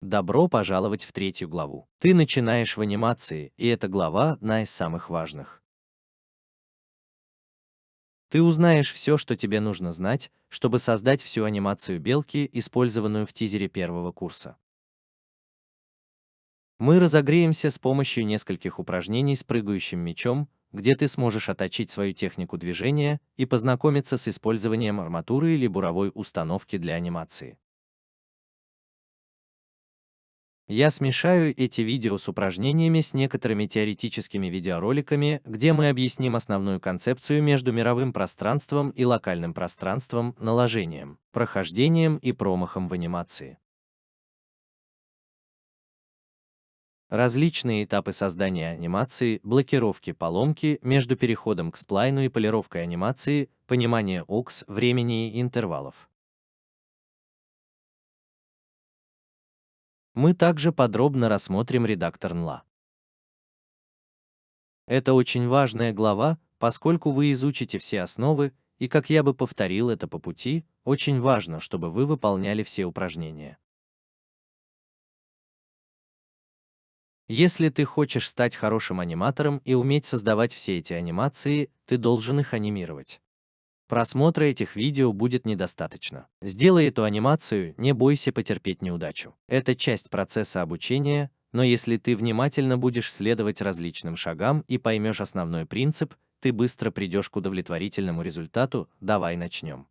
Добро пожаловать в третью главу. Ты начинаешь в анимации, и эта глава одна из самых важных. Ты узнаешь все, что тебе нужно знать, чтобы создать всю анимацию белки, использованную в тизере первого курса. Мы разогреемся с помощью нескольких упражнений с прыгающим мячом, где ты сможешь отточить свою технику движения и познакомиться с использованием арматуры или буровой установки для анимации. Я смешаю эти видео с упражнениями с некоторыми теоретическими видеороликами, где мы объясним основную концепцию между мировым пространством и локальным пространством, наложением, прохождением и промахом в анимации. Различные этапы создания анимации, блокировки, поломки между переходом к сплайну и полировкой анимации, понимание ОКС, времени и интервалов. Мы также подробно рассмотрим редактор NLA. Это очень важная глава, поскольку вы изучите все основы, и, как я бы повторил это по пути, очень важно, чтобы вы выполняли все упражнения. Если ты хочешь стать хорошим аниматором и уметь создавать все эти анимации, ты должен их анимировать. Просмотра этих видео будет недостаточно. Сделай эту анимацию, не бойся потерпеть неудачу. Это часть процесса обучения, но если ты внимательно будешь следовать различным шагам и поймешь основной принцип, ты быстро придешь к удовлетворительному результату. Давай начнем.